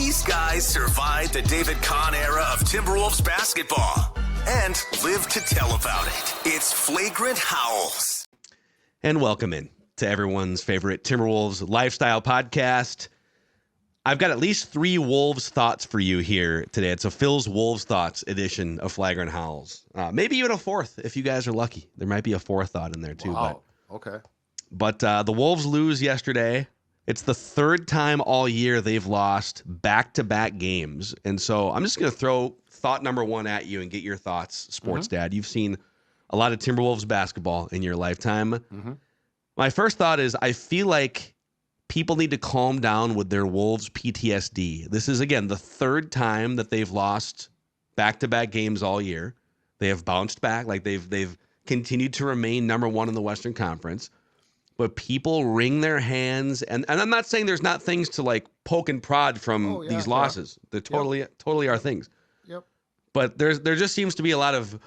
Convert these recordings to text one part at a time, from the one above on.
These guys survived the David Kahn era of Timberwolves basketball and live to tell about it. It's Flagrant Howls. And welcome in to everyone's favorite Timberwolves lifestyle podcast. I've got at least 3 Wolves thoughts for you here today. It's a Phil's Wolves Thoughts edition of Flagrant Howls. Maybe even a 4th if you guys are lucky. There might be a 4th thought in there too. Wow. Okay. But the Wolves lose yesterday. It's the 3rd time all year they've lost back-to-back games. And so I'm just going to throw thought number 1 at you and get your thoughts, Sports Dad. You've seen a lot of Timberwolves basketball in your lifetime. My first thought is I feel like people need to calm down with their Wolves PTSD. This is, again, the 3rd time that they've lost back-to-back games all year. They have bounced back. Like they've continued to remain number 1 in the Western Conference. But people wring their hands. And I'm not saying there's not things to like poke and prod from these losses. There totally are things. Yep. But there just seems to be a lot of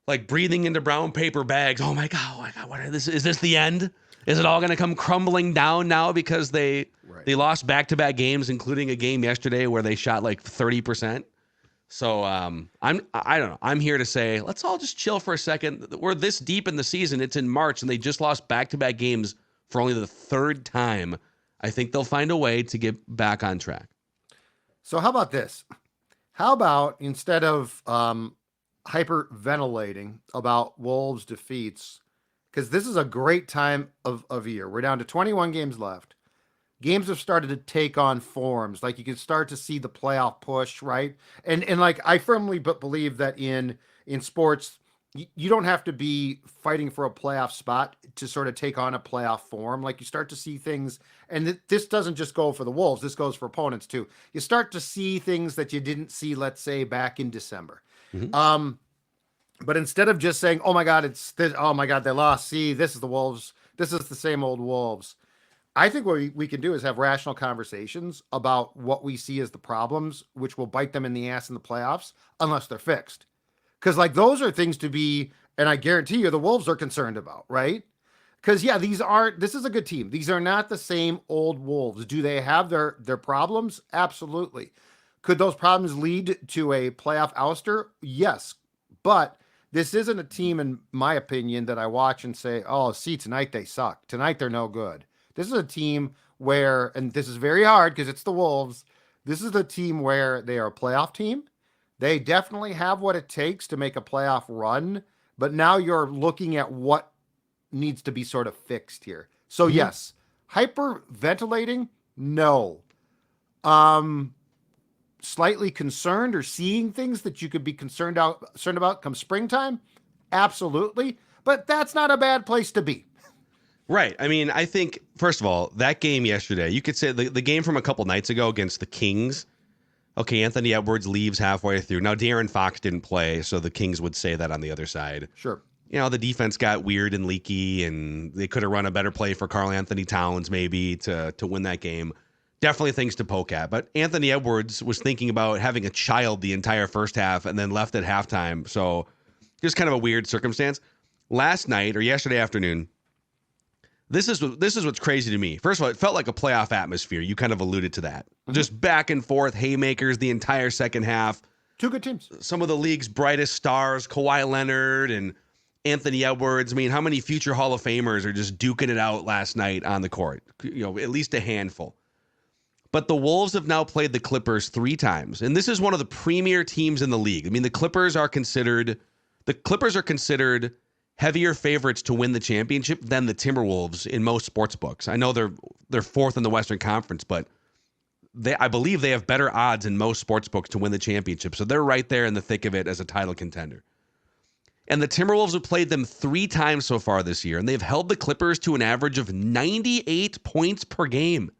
like breathing into brown paper bags. Oh my God, what is this the end? Is it all going to come crumbling down now because they lost back-to-back games, including a game yesterday where they shot like 30%? So I don't know. I'm here to say let's all just chill for a second. We're this deep in the season. It's in March, and they just lost back-to-back games for only the 3rd time. I think they'll find a way to get back on track. So how about this? How about instead of hyperventilating about Wolves defeats, because this is a great time of year. We're down to 21 games left. Games have started to take on forms. Like you can start to see the playoff push, right? And like I firmly believe that in sports, you don't have to be fighting for a playoff spot to sort of take on a playoff form. Like you start to see things, and this doesn't just go for the Wolves. This goes for opponents too. You start to see things that you didn't see, let's say, back in December. But instead of just saying, oh my God, it's this, oh my God, they lost. See, this is the Wolves. This is the same old Wolves. I think what we can do is have rational conversations about what we see as the problems, which will bite them in the ass in the playoffs unless they're fixed. Because like those are things to be, and I guarantee you the Wolves are concerned about, right? Because this is a good team. These are not the same old Wolves. Do they have their problems? Absolutely. Could those problems lead to a playoff ouster? Yes. But this isn't a team, in my opinion, that I watch and say, oh, see, tonight they suck. Tonight they're no good. This is a team where, and this is very hard because it's the Wolves, this is the team where they are a playoff team. They definitely have what it takes to make a playoff run, but now you're looking at what needs to be sort of fixed here. So yes, hyperventilating, no. Slightly concerned or seeing things that you could be concerned about come springtime? Absolutely. But that's not a bad place to be. Right. I mean, I think, first of all, that game yesterday, you could say the game from a couple nights ago against the Kings. Okay, Anthony Edwards leaves halfway through. Now, De'Aaron Fox didn't play, so the Kings would say that on the other side. Sure. You know, the defense got weird and leaky, and they could have run a better play for Karl Anthony Towns maybe to win that game. Definitely things to poke at. But Anthony Edwards was thinking about having a child the entire first half and then left at halftime. So just kind of a weird circumstance. Last night or yesterday afternoon, this is what's crazy to me. First of all, it felt like a playoff atmosphere. You kind of alluded to that. Just back and forth, haymakers the entire second half. 2 good teams. Some of the league's brightest stars, Kawhi Leonard and Anthony Edwards. I mean, how many future Hall of Famers are just duking it out last night on the court? You know, at least a handful. But the Wolves have now played the Clippers 3 times, and this is one of the premier teams in the league. I mean, the Clippers are considered heavier favorites to win the championship than the Timberwolves in most sports books. I know they're 4th in the Western Conference, but I believe they have better odds in most sports books to win the championship. So they're right there in the thick of it as a title contender. And the Timberwolves have played them 3 times so far this year, and they've held the Clippers to an average of 98 points per game.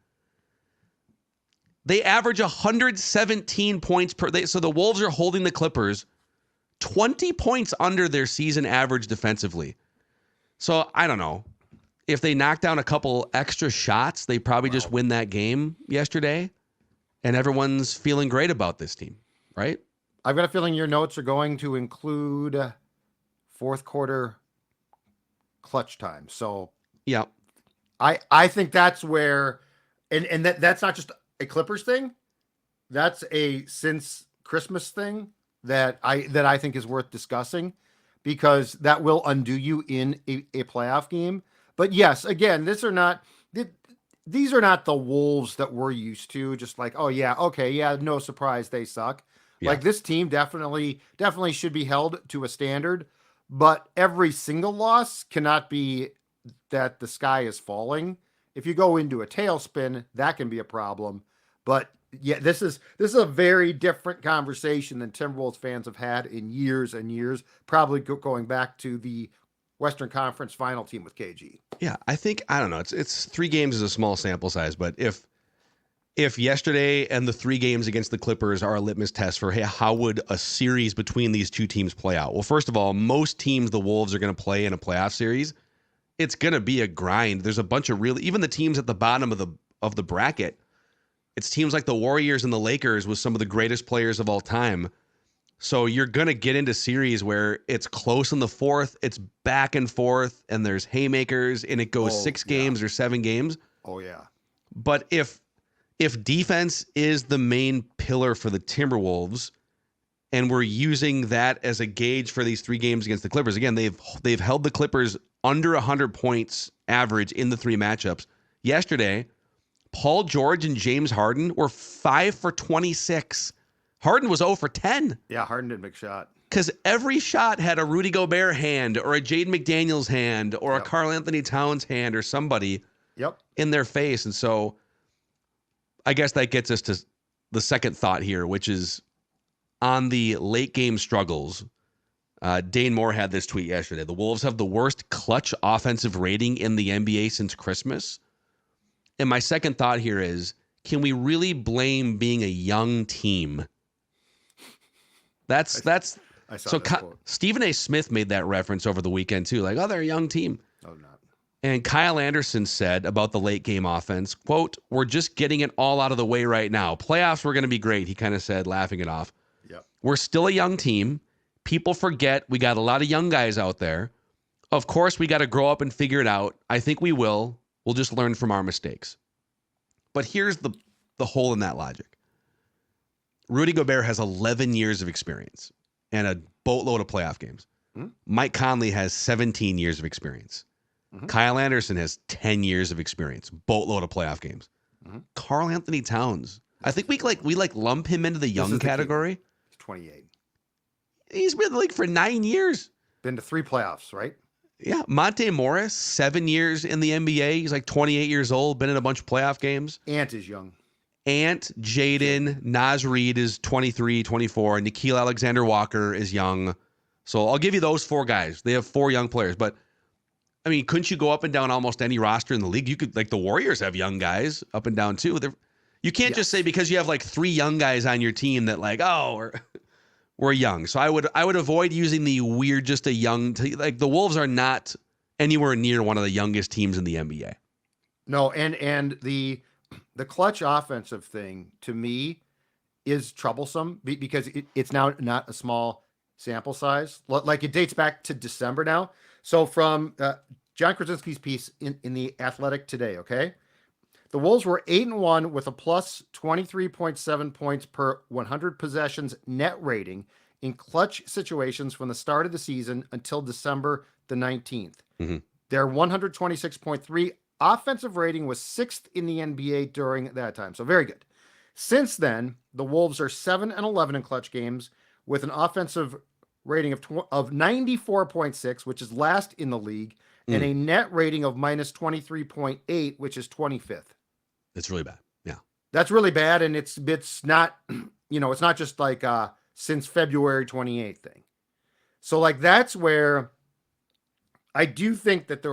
They average 117 points per day. So the Wolves are holding the Clippers 20 points under their season average defensively. So I don't know. If they knock down a couple extra shots, they probably just win that game yesterday. And everyone's feeling great about this team, right? I've got a feeling your notes are going to include 4th quarter clutch time. So yeah, I think that's where, and that's not just a Clippers thing. that's a since Christmas thing that I think is worth discussing, because that will undo you in a playoff game. But yes, again, these are not the Wolves that we're used to. Just like, oh yeah, okay, yeah, no surprise, they suck. Yeah. Like, this team definitely should be held to a standard, but every single loss cannot be that the sky is falling. If you go into a tailspin, that can be a problem. But yeah, this is a very different conversation than Timberwolves fans have had in years and years, probably going back to the Western Conference final team with KG. Yeah, I think, I don't know. It's 3 games is a small sample size, but if yesterday and the 3 games against the Clippers are a litmus test for, hey, how would a series between these two teams play out? Well, first of all, most teams the Wolves are going to play in a playoff series, it's going to be a grind. There's a bunch of really, even the teams at the bottom of the bracket, it's teams like the Warriors and the Lakers with some of the greatest players of all time. So you're going to get into series where it's close in the fourth, it's back and forth, and there's haymakers, and it goes 6 games or 7 games. Oh yeah. But if defense is the main pillar for the Timberwolves, and we're using that as a gauge for these 3 games against the Clippers, again, they've held the Clippers under 100 points average in the 3 matchups. Yesterday, Paul George and James Harden were 5 for 26. Harden was 0 for 10. Yeah, Harden did a big shot. Because every shot had a Rudy Gobert hand or a Jaden McDaniels hand or a Karl Anthony Towns hand or somebody in their face. And so I guess that gets us to the second thought here, which is on the late game struggles. Dane Moore had this tweet yesterday. The Wolves have the worst clutch offensive rating in the NBA since Christmas. And my second thought here is, can we really blame being a young team? That's I saw so. that quote. Stephen A. Smith made that reference over the weekend too. Like, oh, they're a young team. Oh, not. And Kyle Anderson said about the late game offense, quote, "We're just getting it all out of the way right now. Playoffs were going to be great." He kind of said, laughing it off. Yep. We're still a young team. People forget we got a lot of young guys out there. Of course, we got to grow up and figure it out. I think we will. We'll just learn from our mistakes. But here's the hole in that logic. Rudy Gobert has 11 years of experience and a boatload of playoff games. Mm-hmm. Mike Conley has 17 years of experience. Mm-hmm. Kyle Anderson has 10 years of experience, boatload of playoff games. Mm-hmm. Karl Anthony Towns, I think we lump him into the young category. He's 28. He's been in the league for 9 years. Been to 3 playoffs, right? Yeah. Monte Morris, 7 years in the NBA. He's like 28 years old, been in a bunch of playoff games. Ant is young. Ant, Jaden, Naz Reid is 23, 24. Nickeil Alexander-Walker is young. So I'll give you those 4 guys. They have 4 young players. But, I mean, couldn't you go up and down almost any roster in the league? You could, like the Warriors have young guys up and down too. You can't just say because you have like 3 young guys on your team that like, oh, we're young. So I would avoid using the we're just a young like the Wolves are not anywhere near one of the youngest teams in the NBA. No, and the clutch offensive thing to me is troublesome because it's now not a small sample size. Like, it dates back to December now. So from John Krasinski's piece in the Athletic today, okay? The Wolves were 8-1 with a plus 23.7 points per 100 possessions net rating in clutch situations from the start of the season until December the 19th. Mm-hmm. Their 126.3 offensive rating was 6th in the NBA during that time. So very good. Since then, the Wolves are 7-11 in clutch games with an offensive rating of 94.6, which is last in the league, and a net rating of minus 23.8, which is 25th. It's really bad. Yeah. That's really bad. And it's not, it's not just like since February 28th thing. So like, that's where I do think that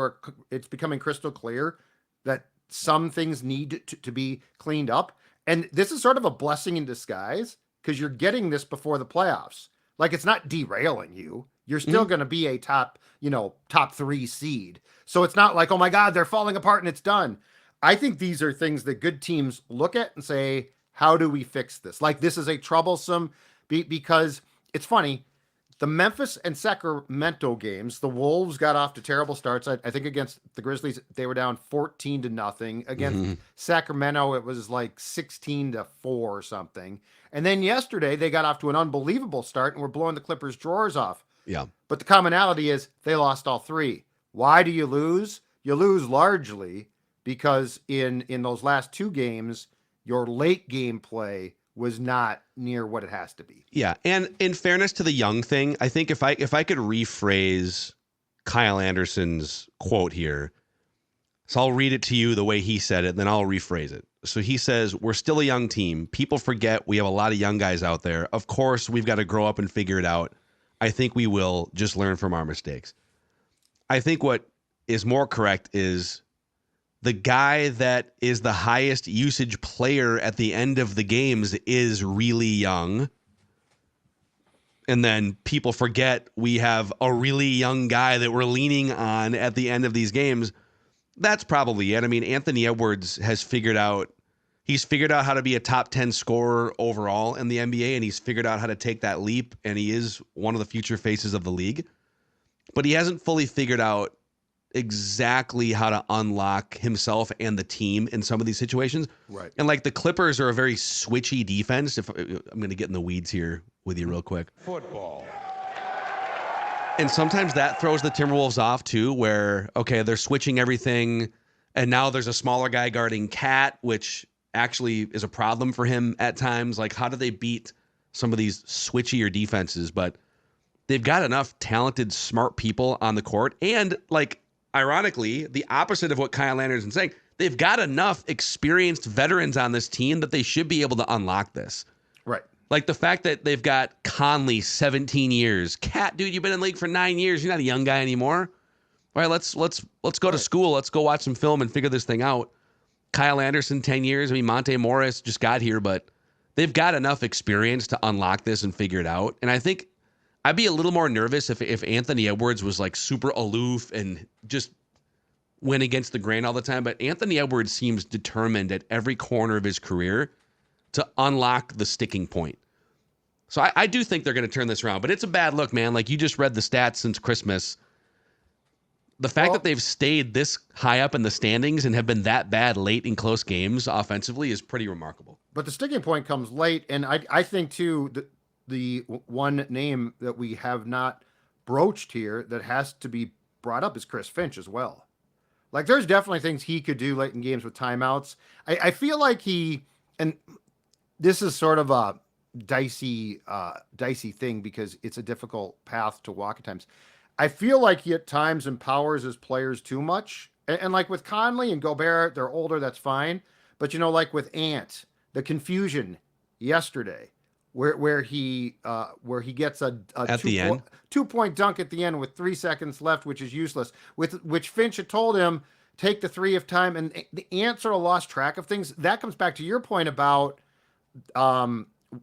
it's becoming crystal clear that some things need to be cleaned up. And this is sort of a blessing in disguise because you're getting this before the playoffs. Like, it's not derailing you. You're still going to be a top 3 seed. So it's not like, oh my God, they're falling apart and it's done. I think these are things that good teams look at and say, how do we fix this? Like, this is a troublesome because it's funny. the Memphis and Sacramento games, the Wolves got off to terrible starts. I think against the Grizzlies, they were down 14-0. Against Sacramento, it was like 16-4 or something. And then yesterday, they got off to an unbelievable start and were blowing the Clippers' drawers off. Yeah. But the commonality is they lost all three. Why do you lose? You lose largely because in those last two games, your late game play was not near what it has to be. Yeah, and in fairness to the Young thing, I think if I could rephrase Kyle Anderson's quote here, so I'll read it to you the way he said it, then I'll rephrase it. So he says, "We're still a young team. People forget we have a lot of young guys out there. Of course, we've got to grow up and figure it out. I think we will just learn from our mistakes." I think what is more correct is the guy that is the highest usage player at the end of the games is really young. And then people forget we have a really young guy that we're leaning on at the end of these games. That's probably it. I mean, Anthony Edwards has figured out how to be a top 10 scorer overall in the NBA, and he's figured out how to take that leap, and he is one of the future faces of the league. But he hasn't fully figured out exactly how to unlock himself and the team in some of these situations. Right. And like the Clippers are a very switchy defense. If I'm going to get in the weeds here with you real quick. Football. And sometimes that throws the Timberwolves off too, where, okay, they're switching everything. And now there's a smaller guy guarding Cat, which actually is a problem for him at times. Like, how do they beat some of these switchier defenses? But they've got enough talented, smart people on the court. And like, ironically, the opposite of what Kyle Anderson's saying, they've got enough experienced veterans on this team that they should be able to unlock this. Right. Like the fact that they've got Conley, 17 years. Cat, dude, you've been in the league for 9 years. You're not a young guy anymore. All right, let's go to school. Let's go watch some film and figure this thing out. Kyle Anderson, 10 years. I mean, Monte Morris just got here, but they've got enough experience to unlock this and figure it out. And I think I'd be a little more nervous if Anthony Edwards was like super aloof and just went against the grain all the time. But Anthony Edwards seems determined at every corner of his career to unlock the sticking point. So I do think they're going to turn this around. But it's a bad look, man. Like you just read the stats since Christmas. The fact that they've stayed this high up in the standings and have been that bad late in close games offensively is pretty remarkable. But the sticking point comes late. And I think, too, the one name that we have not broached here that has to be brought up is Chris Finch as well. Like, there's definitely things he could do late in games with timeouts. I feel like and this is sort of a dicey thing because it's a difficult path to walk at times. I feel like he at times empowers his players too much. And like with Conley and Gobert, they're older, that's fine. But, you know, like with Ant, the confusion yesterday, where he gets a at the end 2-point dunk at the end with 3 seconds left, which is useless. With which Finch had told him take the three of time, and the Ant sort of lost track of things. That comes back to your point about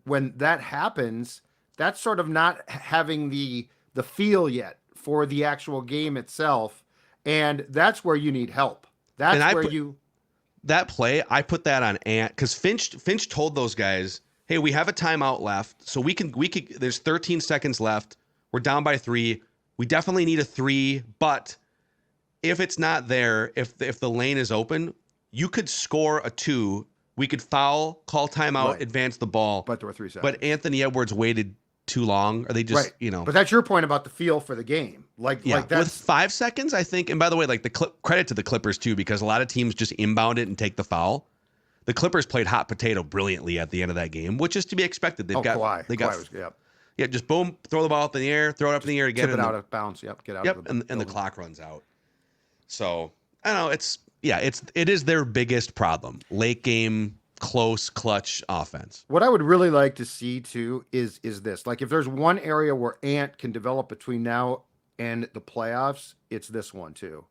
when that happens, that's sort of not having the feel yet for the actual game itself, and that's where you need help. That play, I put that on Ant because Finch told those guys, hey, we have a timeout left, so we could. There's 13 seconds left. We're down by 3. We definitely need a 3, but if it's not there, if the lane is open, you could score a 2. We could foul, call timeout, advance the ball. But there were 3 seconds. But Anthony Edwards waited too long, or they just, But that's your point about the feel for the game. Like that's with 5 seconds, I think. And by the way, like credit to the Clippers too, because a lot of teams just inbound it and take the foul. The Clippers played hot potato brilliantly at the end of that game, which is to be expected. Kawhi just boom, throw the ball up in the air, throw it up in the air again, tip it out of bounds. Yep, get out. Yep, and the clock runs out. So I don't know. It is their biggest problem. Late game, close, clutch offense. What I would really like to see too is this. Like if there's one area where Ant can develop between now and the playoffs, it's this one too.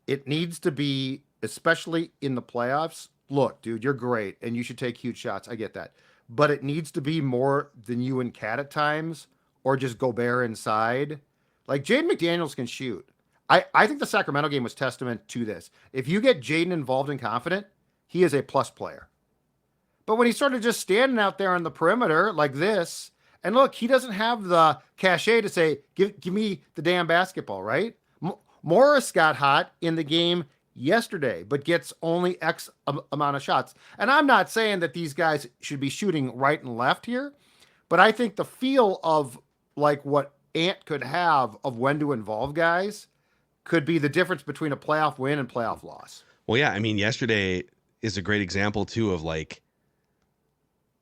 It needs to be, especially in the playoffs. Look, dude, you're great and you should take huge shots. I get that. But it needs to be more than you and Cat at times, or just Gobert inside. Like Jaden McDaniels can shoot. I think the Sacramento game was testament to this. If you get Jaden involved and confident, he is a plus player. But when he's sort of just standing out there on the perimeter like this, And look, he doesn't have the cachet to say, give me the damn basketball, right? Morris got hot in the game yesterday, but gets only X amount of shots. And I'm not saying that these guys should be shooting right and left here, but I think the feel of like what Ant could have of when to involve guys could be the difference between a playoff win and playoff loss. Well, yeah, I mean, yesterday is a great example too of like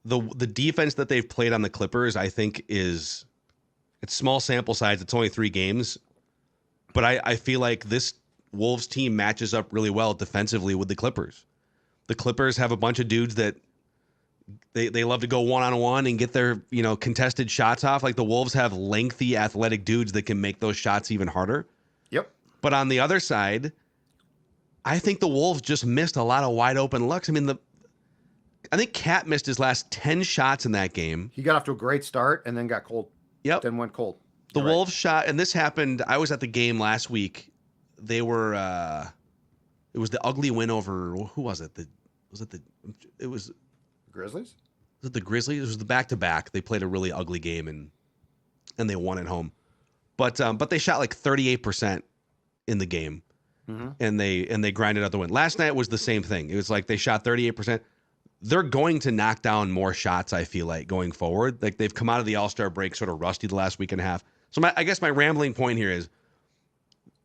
the defense that they've played on the Clippers. I think it's small sample size. It's only 3 games, but I feel like this Wolves team matches up really well defensively with the Clippers. The Clippers have a bunch of dudes that they love to go one-on-one and get their, contested shots off. Like the Wolves have lengthy athletic dudes that can make those shots even harder. Yep. But on the other side, I think the Wolves just missed a lot of wide open looks. I mean, I think Cat missed his last 10 shots in that game. He got off to a great start and then got cold. Yep. Then went cold. The Wolves shot, and this happened, I was at the game last week. They were, it was the ugly win over, who was it? It was Grizzlies? Was it the Grizzlies? It was the back-to-back. They played a really ugly game, and they won at home. But they shot like 38% in the game, and they grinded out the win. Last night was the same thing. It was like they shot 38%. They're going to knock down more shots, I feel like, going forward. Like they've come out of the All-Star break sort of rusty the last week and a half. So I guess my rambling point here is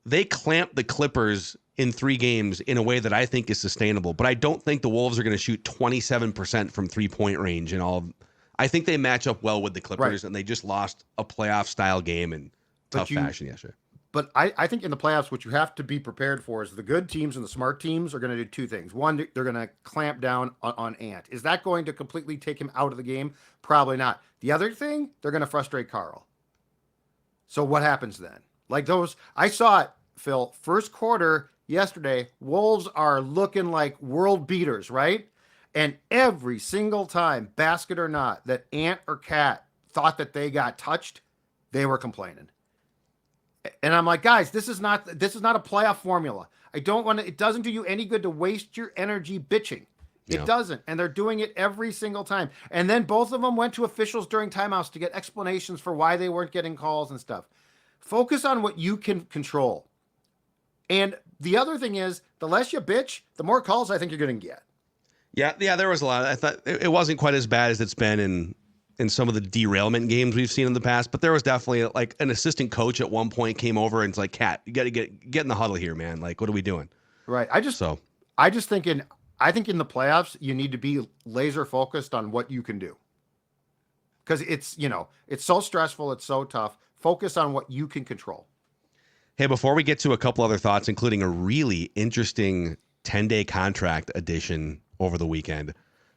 they clamped the Clippers in 3 games in a way that I think is sustainable. But I don't think the Wolves are going to shoot 27% from 3-point range and all. I think they match up well with the Clippers, and they just lost a playoff-style game in tough fashion yesterday. But I think in the playoffs, what you have to be prepared for is the good teams and the smart teams are going to do 2 things. One, they're going to clamp down on Ant. Is that going to completely take him out of the game? Probably not. The other thing, they're going to frustrate Karl. So what happens then? Like those, I saw it, Phil, first quarter yesterday, Wolves are looking like world beaters, right? And every single time, basket or not, that Ant or Cat thought that they got touched, they were complaining. And I'm like, guys, this is not a playoff formula. It doesn't do you any good to waste your energy bitching. It doesn't. And they're doing it every single time. And then both of them went to officials during timeouts to get explanations for why they weren't getting calls and stuff. Focus on what you can control. And the other thing is, the less you bitch, the more calls I think you're going to get. Yeah, there was a lot. I thought it wasn't quite as bad as it's been in some of the derailment games we've seen in the past, but there was definitely like an assistant coach at one point came over and it's like, Cat, you got to get in the huddle here, man. Like, what are we doing? Right. I think in the playoffs, you need to be laser focused on what you can do. Because it's so stressful. It's so tough. Focus on what you can control. Hey, before we get to a couple other thoughts, including a really interesting 10-day contract addition over the weekend,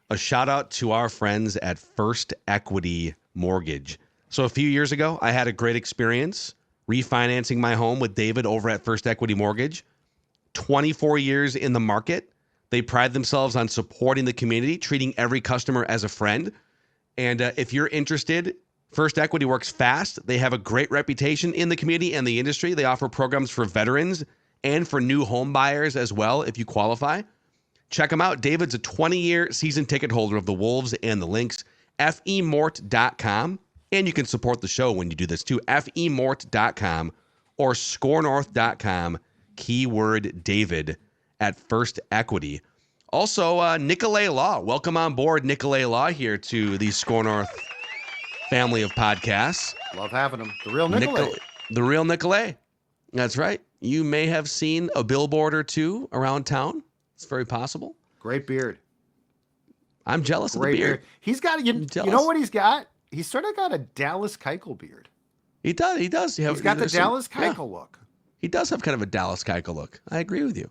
a shout out to our friends at First Equity Mortgage. So a few years ago, I had a great experience refinancing my home with David over at First Equity Mortgage. 24 years in the market. They pride themselves on supporting the community, treating every customer as a friend. And if you're interested, First Equity works fast. They have a great reputation in the community and the industry. They offer programs for veterans and for new home buyers as well, if you qualify. Check them out. David's a 20-year season ticket holder of the Wolves and the Lynx. FEMort.com. And you can support the show when you do this too. FEMort.com or SKORNorth.com. Keyword David at First Equity. Also, Nicolay Law. Welcome on board, Nicolay Law, here to the SKOR North family of podcasts. Love having him. The real Nicolay. The real Nicolay. That's right. You may have seen a billboard or two around town. It's very possible. Great beard. I'm jealous of the beard. He's got, you know what he's got? He's sort of got a Dallas Keuchel beard. He does. He's got the Dallas Keuchel look. He does have kind of a Dallas Keuchel look. I agree with you.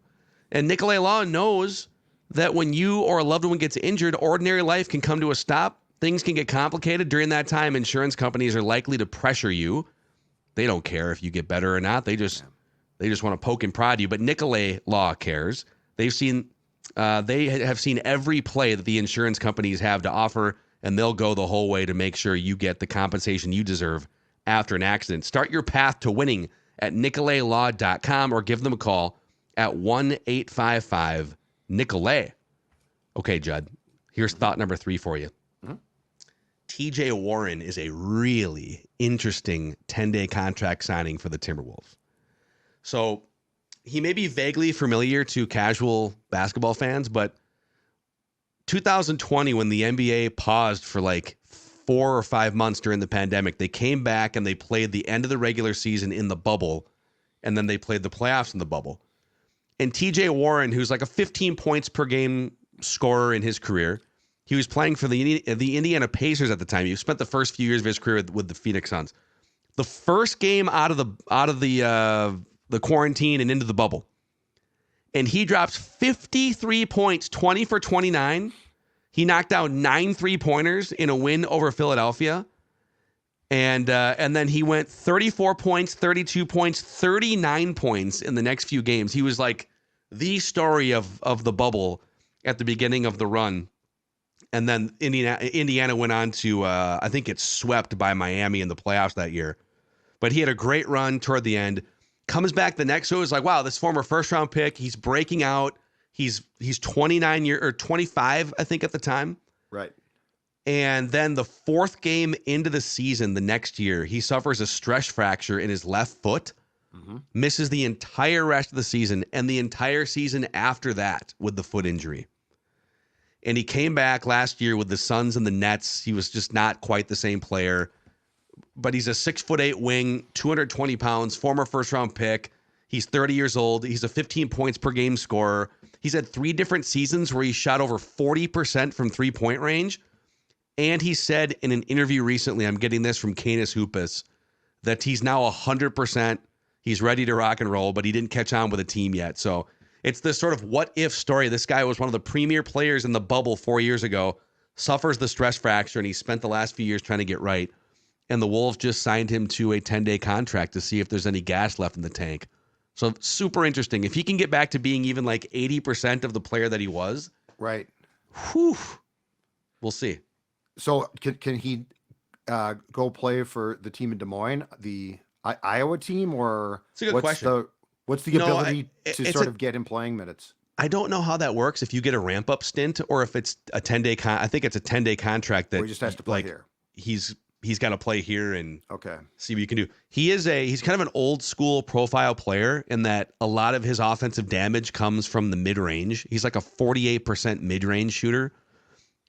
And Nicolay Law knows that when you or a loved one gets injured, ordinary life can come to a stop. Things can get complicated. During that time, insurance companies are likely to pressure you. They don't care if you get better or not. They just want to poke and prod you. But Nicolay Law cares. They have seen every play that the insurance companies have to offer, and they'll go the whole way to make sure you get the compensation you deserve after an accident. Start your path to winning at nicolaylaw.com or give them a call at 1-855-NICOLAY. Okay, Judd, here's thought number 3 for you. Mm-hmm. TJ Warren is a really interesting 10-day contract signing for the Timberwolves. So he may be vaguely familiar to casual basketball fans, but 2020, when the NBA paused for like 4 or 5 months during the pandemic, they came back and they played the end of the regular season in the bubble, and then they played the playoffs in the bubble. And TJ Warren, who's like a 15 points per game scorer in his career, he was playing for the Indiana Pacers at the time. He spent the first few years of his career with the Phoenix Suns. The first game out of the quarantine and into the bubble, and he drops 53 points, 20 for 29. He knocked down 9 3-pointers in a win over Philadelphia. And then he went 34 points, 32 points, 39 points in the next few games. He was like the story of the bubble at the beginning of the run. And then Indiana went on to, I think it's swept by Miami in the playoffs that year. But he had a great run toward the end. Comes back the next, so it was like, wow, this former first-round pick, he's breaking out. He's 25, I think, at the time. Right. And then the fourth game into the season, the next year, he suffers a stress fracture in his left foot, misses the entire rest of the season and the entire season after that with the foot injury. And he came back last year with the Suns and the Nets. He was just not quite the same player. But he's a 6'8" wing, 220 pounds, former first-round pick. He's 30 years old. He's a 15 points per game scorer. He's had 3 different seasons where he shot over 40% from three-point range. And he said in an interview recently, I'm getting this from Canis Hoopus, that he's now 100%. He's ready to rock and roll, but he didn't catch on with a team yet. So it's this sort of what-if story. This guy was one of the premier players in the bubble 4 years ago, suffers the stress fracture, and he spent the last few years trying to get right. And the Wolves just signed him to a 10-day contract to see if there's any gas left in the tank. So super interesting. If he can get back to being even like 80% of the player that he was, right? Whew, we'll see. So can he go play for the team in Des Moines, the Iowa team, or it's a good question. What's the ability to sort of get him playing minutes? I don't know how that works. If you get a ramp-up stint, or if it's a 10-day I think it's a 10-day contract that he just has to play here. He's got to play here and okay, see what you can do. He's kind of an old school profile player in that a lot of his offensive damage comes from the mid-range. He's like a 48% mid-range shooter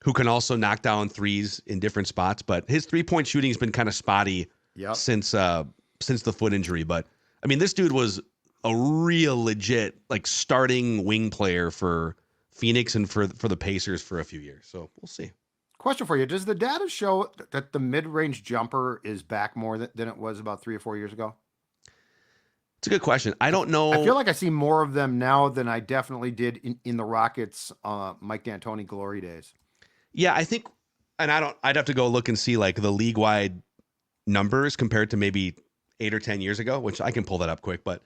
who can also knock down threes in different spots, but his three-point shooting has been kind of spotty since the foot injury. But I mean, this dude was a real legit like starting wing player for Phoenix and for the Pacers for a few years. So we'll see. Question for you. Does the data show that the mid-range jumper is back more than it was about 3 or 4 years ago? It's a good question. I don't know. I feel like I see more of them now than I definitely did in the Rockets, Mike D'Antoni glory days. Yeah, I think, and I'd have to go look and see like the league-wide numbers compared to maybe 8 or 10 years ago, which I can pull that up quick, but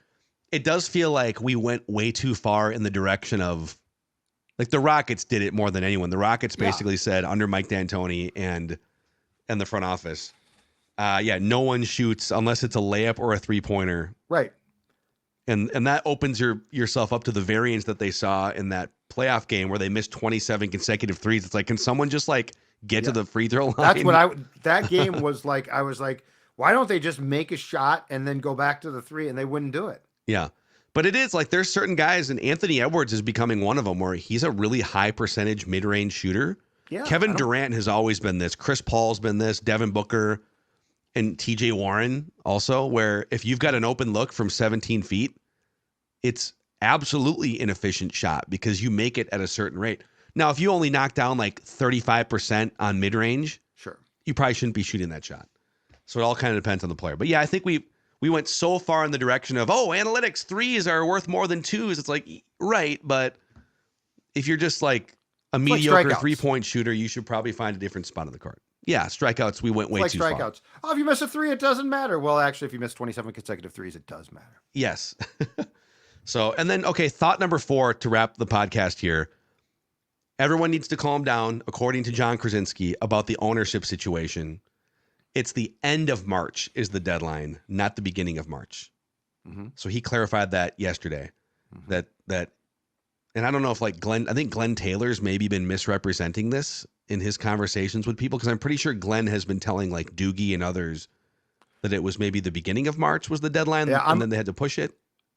it does feel like we went way too far in the direction of, like the Rockets did it more than anyone. The Rockets basically said under Mike D'Antoni and the front office, no one shoots unless it's a layup or a three-pointer. Right. And that opens yourself up to the variance that they saw in that playoff game where they missed 27 consecutive threes. It's like, can someone just like get to the free throw line? That's what that game was like. I was like, why don't they just make a shot and then go back to the three? And they wouldn't do it. Yeah. But it is like there's certain guys, and Anthony Edwards is becoming one of them, where he's a really high percentage mid-range shooter. Yeah, Kevin Durant has always been this. Chris Paul's been this. Devin Booker and TJ Warren also, where if you've got an open look from 17 feet, it's absolutely an efficient shot because you make it at a certain rate. Now, if you only knock down like 35% on mid-range, sure, you probably shouldn't be shooting that shot. So it all kind of depends on the player. But yeah, I think we went so far in the direction of, analytics, threes are worth more than twos. It's like, right, but if you're just like a mediocre three-point shooter, you should probably find a different spot on the court. Yeah, strikeouts, we went way too far. Strikeouts. Oh, if you miss a three, it doesn't matter. Well, actually, if you miss 27 consecutive threes, it does matter. Yes. So, and then, okay, thought number 4 to wrap the podcast here. Everyone needs to calm down, according to John Krasinski, about the ownership situation. It's the end of March is the deadline, not the beginning of March. Mm-hmm. So he clarified that yesterday. Mm-hmm. That, and I don't know if like I think Glenn Taylor's maybe been misrepresenting this in his conversations with people? Because I'm pretty sure Glenn has been telling like Doogie and others that it was maybe the beginning of March was the deadline, and then they had to push it.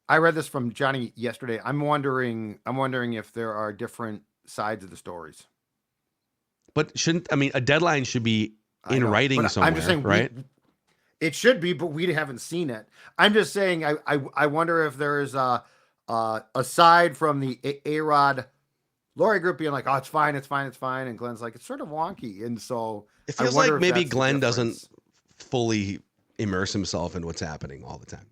I read this from Johnny yesterday. I'm wondering if there are different sides of the stories. But a deadline should be in writing somewhere, I'm just saying, right? It should be, but we haven't seen it. I'm just saying, I wonder if there is aside from the A-Rod Laurie group being like, oh, it's fine, and Glenn's like, it's sort of wonky, and so it feels like maybe Glenn doesn't fully immerse himself in what's happening all the time.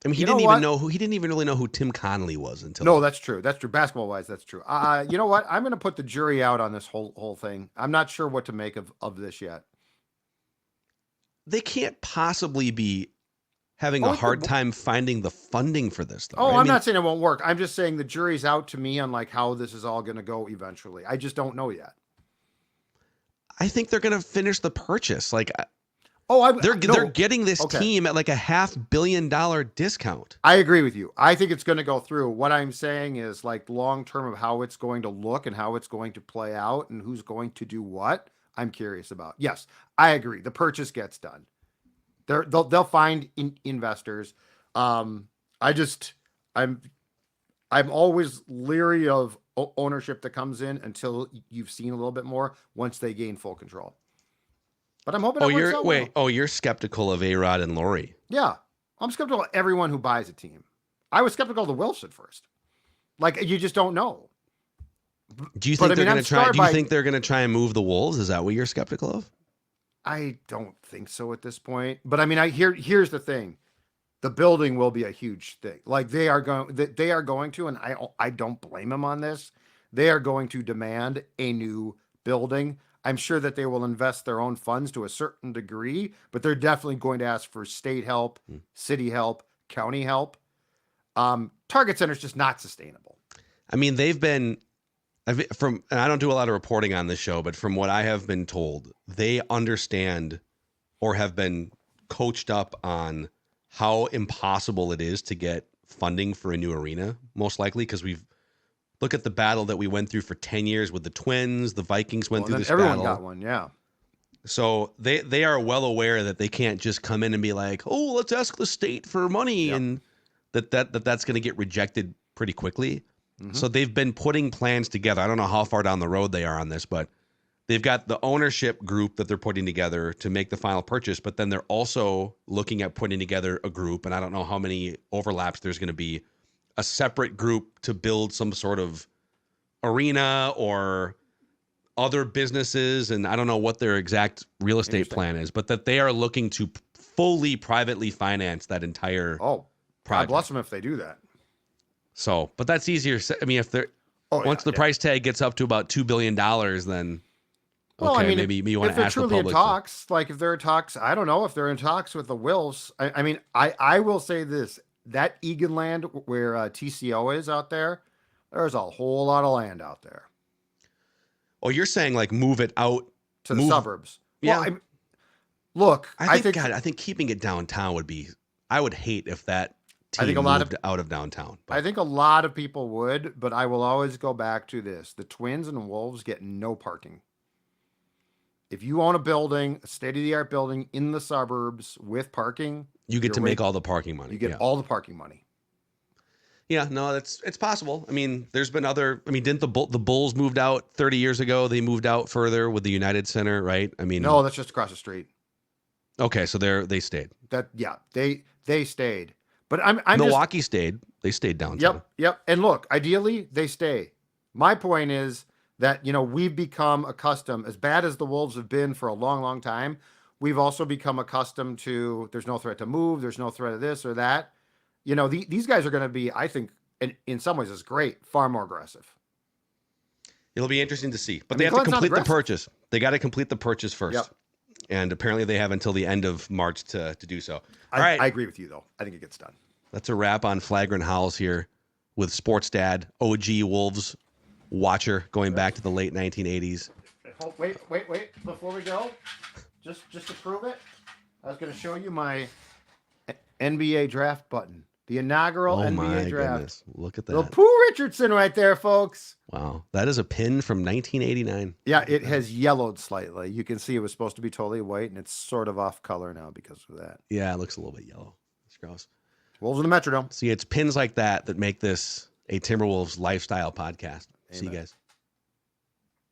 I mean, he didn't even really know who Tim Connolly was until. No, that's true. That's true. Basketball wise, that's true. You know what? I'm going to put the jury out on this whole thing. I'm not sure what to make of this yet. They can't possibly be having a hard time finding the funding for this, though. Oh, right? I'm not saying it won't work. I'm just saying the jury's out to me on like how this is all going to go eventually. I just don't know yet. I think they're going to finish the purchase. Like, they're getting this team at like a $500 million discount. I agree with you. I think it's going to go through. What I'm saying is like long term of how it's going to look and how it's going to play out and who's going to do what. I'm curious about. Yes, I agree. The purchase gets done. They'll find investors. I'm always leery of ownership that comes in until you've seen a little bit more once they gain full control. But I'm hoping. You're skeptical of A-Rod and Laurie. Yeah, I'm skeptical of everyone who buys a team. I was skeptical of the Wilfs at first. Like you just don't know. Do you think they're going to try? Do you think they're going to try and move the Wolves? Is that what you're skeptical of? I don't think so at this point. But I mean, here's the thing: the building will be a huge thing. Like they are going to, and I don't blame them on this. They are going to demand a new building. I'm sure that they will invest their own funds to a certain degree, but they're definitely going to ask for state help, city help, county help. Target Center is just not sustainable. I mean, and I don't do a lot of reporting on this show, but from what I have been told, they understand or have been coached up on how impossible it is to get funding for a new arena, most likely, because look at the battle that we went through for 10 years with the Twins. The Vikings went through this battle. Everyone got one, yeah. So they are well aware that they can't just come in and be like, oh, let's ask the state for money, and that's going to get rejected pretty quickly. Mm-hmm. So they've been putting plans together. I don't know how far down the road they are on this, but they've got the ownership group that they're putting together to make the final purchase, but then they're also looking at putting together a group, and I don't know how many overlaps there's going to be, a separate group to build some sort of arena or other businesses. And I don't know what their exact real estate plan is, but that they are looking to fully privately finance that entire project. God bless them if they do that. So, but that's easier. I mean, if they're once the price tag gets up to about $2 billion, then maybe you want to ask the public. If they're in talks, I don't know if they're in talks with the Wilfs. I mean, I will say this. That Egan land where TCO is out there's a whole lot of land out there. Oh, you're saying like move it out to the suburbs. Yeah. Well, I think keeping it downtown would be, I would hate if that team moved out of downtown. But. I think a lot of people would, but I will always go back to this. The Twins and Wolves get no parking. If you own a building, a state-of-the-art building in the suburbs with parking, you get to make all the parking money. You get all the parking money. Yeah, no, it's possible. I mean, there's been didn't the Bulls moved out 30 years ago? They moved out further with the United Center, right? I mean, no, that's just across the street. Okay, so they stayed. They stayed. But I'm Milwaukee stayed. They stayed downtown. Yep. And look, ideally they stay. My point is that, we've become accustomed, as bad as the Wolves have been for a long, long time, we've also become accustomed to there's no threat to move, there's no threat of this or that. These guys are going to be, I think, in some ways it's great, far more aggressive. It'll be interesting to see. But they have to complete the purchase. They got to complete the purchase first. Yep. And apparently they have until the end of March to do so. All right. right. I agree with you, though. I think it gets done. That's a wrap on Flagrant Howls here with Sports Dad, OG Wolves watcher going back to the late 1980s. Oh, wait. Before we go, just to prove it, I was going to show you my NBA draft button The inaugural Oh NBA my draft. goodness. Look at Little that. Pooh Richardson right there, folks. Wow. That is a pin from 1989. Yeah, it has yellowed slightly. You can see it was supposed to be totally white, and it's sort of off color now because of that. Yeah, it looks a little bit yellow. It's gross. Wolves in the Metrodome. See, it's pins like that that make this a Timberwolves lifestyle podcast. See you Amen. guys.